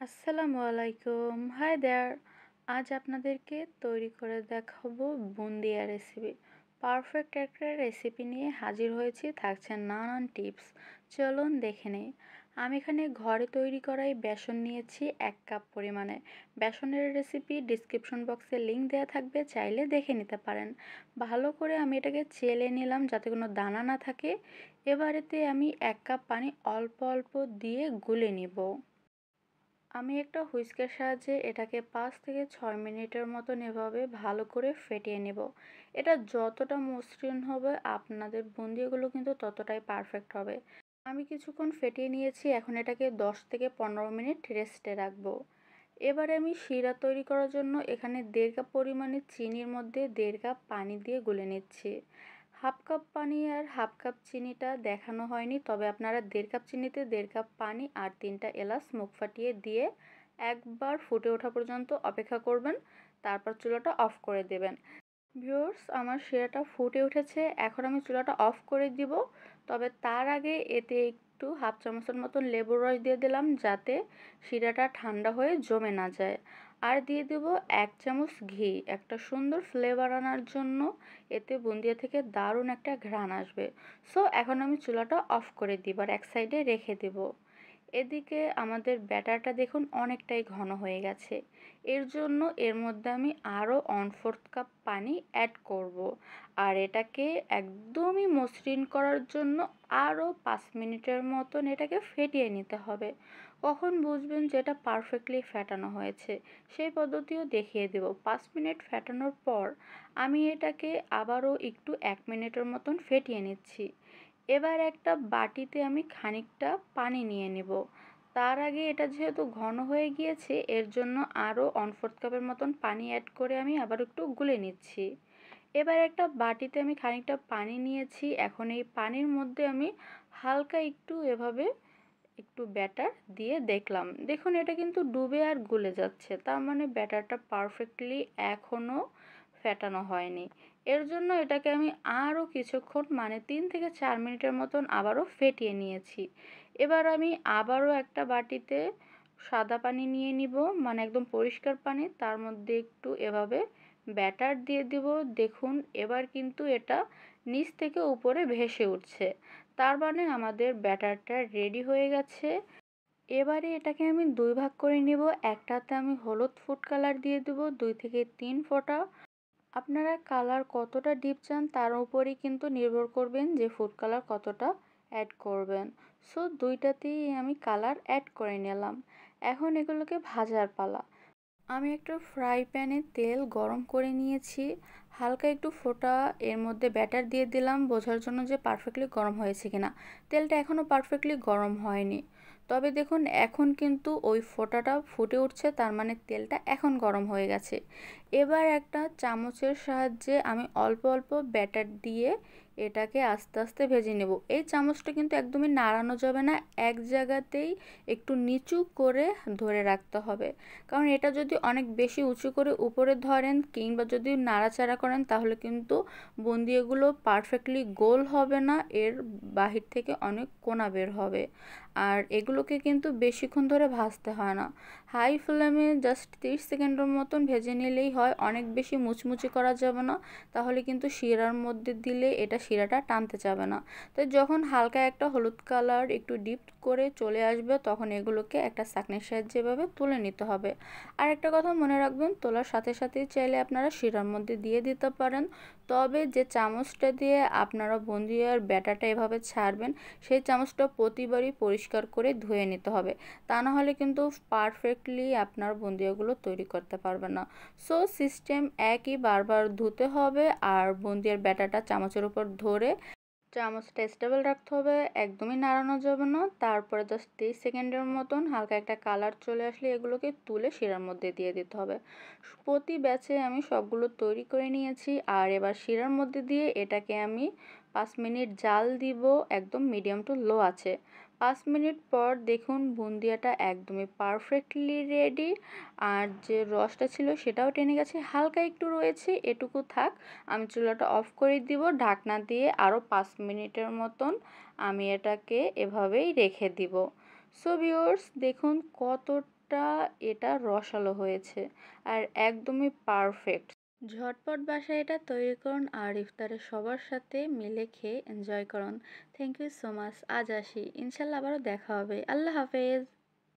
আসসালামু আলাইকুম। Hi there. আজ আপনাদেরকে তৈরি করে দেখাবো বুন্দিয়া রেসিপি। পারফেক্ট একটা রেসিপি নিয়ে হাজির হয়েছি, থাকছে নানান টিপস। চলুন দেখে নেই। আমি এখানে ঘরে তৈরি করাই বেসন নিয়েছি 1 কাপ পরিমাণে। বেসনের রেসিপি ডিসক্রিপশন বক্সে লিংক দেওয়া থাকবে, চাইলে দেখে নিতে পারেন। ভালো করে আমি এটাকে চেলে নিলাম যাতে কোনো দানা না থাকে। এবারেতে আমি 1 কাপ পানি অল্প অল্প দিয়ে গুলে নিব। আমি একটা হুইস্কের সাহায্যে এটাকে 5 থেকে 6 মিনিটের মতন এভাবে ভালো করে ফেটিয়ে নেব। এটা যতটা মসৃণ হবে আপনাদের বুন্দিয়াগুলো কিন্তু ততটাই পারফেক্ট হবে। আমি কিছুক্ষণ ফেটিয়ে নিয়েছি, এখন এটাকে 10 থেকে 15 মিনিট রেস্টে রাখবো। এবারে আমি শিরা তৈরি করার জন্য এখানে 1.5 কাপ পরিমাণে চিনির মধ্যে 1.5 কাপ পানি দিয়ে গুলে নিচ্ছি। 1/2 কাপ পানি আর 1/2 কাপ চিনিটা দেখানো হয়নি, তবে আপনারা 1.5 কাপ চিনিতে 1.5 কাপ পানি আর 3টা এলাচ মুখ ফাটিয়ে দিয়ে একবার ফুটে ওঠা পর্যন্ত অপেক্ষা করবেন, তারপর চুলাটা অফ করে দেবেন। ভিউয়ার্স, আমার শিরাটা ফুটে উঠেছে, এখন আমি চুলাটা অফ করে দিব। তবে তার আগে এতে একটু 1/2 চামচের মতন লেবুর রস দিয়ে দিলাম যাতে শিরাটা ঠান্ডা হয়ে জমে না যায়। আর দিয়ে দেব 1 চামচ ঘি, একটা সুন্দর ফ্লেভার আনার জন্য। এতে বুন্দিয়া থেকে দারুণ একটা ঘ্রাণ আসবে। সো এখন আমি চুলাটা অফ করে দিব আর এক সাইডে রেখে দেব। এদিকে আমাদের ব্যাটারটা দেখুন অনেকটাই ঘন হয়ে গেছে। এর জন্য এর মধ্যে আমি আরও 1/4 কাপ পানি অ্যাড করব। আর এটাকে একদমই মসৃণ করার জন্য আরও 5 মিনিটের মতন এটাকে ফেটিয়ে নিতে হবে। কখন বুঝবেন যে এটা পারফেক্টলি ফেটানো হয়েছে সেই পদ্ধতিও দেখিয়ে দেব। 5 মিনিট ফেটানোর পর আমি এটাকে আবারও একটু 1 মিনিটের মতন ফেটিয়ে নিচ্ছি। এবার একটা বাটিতে আমি খানিকটা পানি নিয়ে নেব। তার আগে এটা যেহেতু ঘন হয়ে গিয়েছে এর জন্য আরও 1/4 কাপের মতন পানি অ্যাড করে আমি আবার একটু গুলে নিচ্ছি। এবার একটা বাটিতে আমি খানিকটা পানি নিয়েছি, এখন এই পানির মধ্যে আমি হালকা একটু এভাবে একটু ব্যাটার দিয়ে দেখলাম, দেখুন এটা কিন্তু ডুবে আর গলে যাচ্ছে, তার মানে ব্যাটারটা পারফেক্টলি এখনও ফেটানো হয়নি। এর জন্য এটাকে আমি আরও কিছুক্ষণ মানে 3 থেকে 4 মিনিটের মতন আবারও ফেটিয়ে নিয়েছি। এবার আমি আবারও একটা বাটিতে সাদা পানি নিয়ে নিব, মানে একদম পরিষ্কার পানি, তার মধ্যে একটু এভাবে ব্যাটার দিয়ে দিব। দেখুন এবার কিন্তু এটা নিচ থেকে উপরে ভেসে উঠছে, তার মানে আমাদের ব্যাটারটা রেডি হয়ে গেছে। এবারে এটাকে আমি 2 ভাগ করে নিব। একটাতে আমি হলুদ ফুড কালার দিয়ে দেব 2 থেকে 3 ফোঁটা। আপনারা কালার কতটা ডিপ চান তার উপরেই কিন্তু নির্ভর করবেন যে ফুড কালার কতটা অ্যাড করবেন। সো দুইটাতেই আমি কালার অ্যাড করে নিলাম। এখন এগুলোকে ভাজার পালা। আমি একটা ফ্রাই প্যানে তেল গরম করে নিয়েছি, হালকা একটু ফোঁটা এর মধ্যে ব্যাটার দিয়ে দিলাম বোঝার জন্য যে পারফেক্টলি গরম হয়েছে কিনা। তেলটা এখনও পারফেক্টলি গরম হয়নি, তবে দেখুন এখন কিন্তু ওই ফোঁটাটা ফুটে উঠছে, তার মানে তেলটা এখন গরম হয়ে গেছে। এবার একটা চামচের সাহায্যে আমি অল্প অল্প ব্যাটার দিয়ে এটাকে আস্তে আস্তে ভেজে নেব। এই চামচটা কিন্তু একদমই নাড়ানো যাবে না, এক জায়গাতেই একটু নিচু করে ধরে রাখতে হবে। কারণ এটা যদি অনেক বেশি উঁচু করে উপরে ধরেন কিংবা যদি নাড়াচাড়া করেন তাহলে কিন্তু বুন্দিয়াগুলো পারফেক্টলি গোল হবে না, এর বাহির থেকে অনেক কোনা বের হবে। আর এগুলোকে কিন্তু বেশিক্ষণ ধরে ভাজতে হয় না, হাই ফ্লেমে জাস্ট 30 সেকেন্ডের মতন ভেজে নিলেই হয়। অনেক বেশি মুচমুচে করা যাবে না, তাহলে কিন্তু শিরার মধ্যে দিলে এটা শিরাটা টানতে যাবে না। তো যখন হালকা একটা হলুদ কালার একটু ডিপ করে চলে আসবে তখন এগুলোকে একটা ছাঁকনির সাহায্যে এভাবে তুলে নিতে হবে। আর একটা কথা মনে রাখবেন, তোলার সাথে সাথেই চাইলে আপনারা শিরার মধ্যে দিয়ে দিতে পারেন, তবে যে চামচটা দিয়ে আপনারা বুন্দিয়ার ব্যাটারটা এভাবে ছাড়বেন সেই চামচটা প্রতিবারই পরিষ্কার করে ধুয়ে নিতে হবে, তা না হলে কিন্তু পারফেক্টলি আপনার বুন্দিয়াগুলো তৈরি করতে পারবেন না। সো সিস্টেম একই, বারবার ধুতে হবে আর বুন্দিয়ার ব্যাটারটা চামচের উপর ধরে চামচটা স্টেবল রাখতে হবে, একদমই নাড়ানো যাবে না। তারপরে জাস্ট 30 সেকেন্ডের মতন হালকা একটা কালার চলে আসলে এগুলোকে তুলে শিরার মধ্যে দিয়ে দিতে হবে। প্রতি ব্যাচে আমি সবগুলো তৈরি করে নিয়েছি, আর এবার শিরার মধ্যে দিয়ে এটাকে আমি 5 মিনিট জাল দিব, একদম মিডিয়াম টু লো আছে। 5 মিনিট পর দেখুন বুন্দিয়াটা একদমই পারফেক্টলি রেডি। আর যে রসটা ছিল সেটাও টেনে গেছে, হালকা একটু রয়েছে, এটুকু থাক। আমি চুলাটা অফ করে দিব, ঢাকনা দিয়ে আরও 5 মিনিটের মতন আমি এটাকে এভাবেই রেখে দিব। সো ভিউয়ার্স দেখুন কতটা কতটা এটা রসালো হয়েছে আর একদমই পারফেক্ট। ঝটপট বাসায় এটা তৈরি করুন আর ইফতারে সবার সাথে মিলে খেয়ে এনজয় করুন। Thank you so much. আজ আসি, ইনশাল্লাহ আবারও দেখা হবে। আল্লাহ হাফেজ।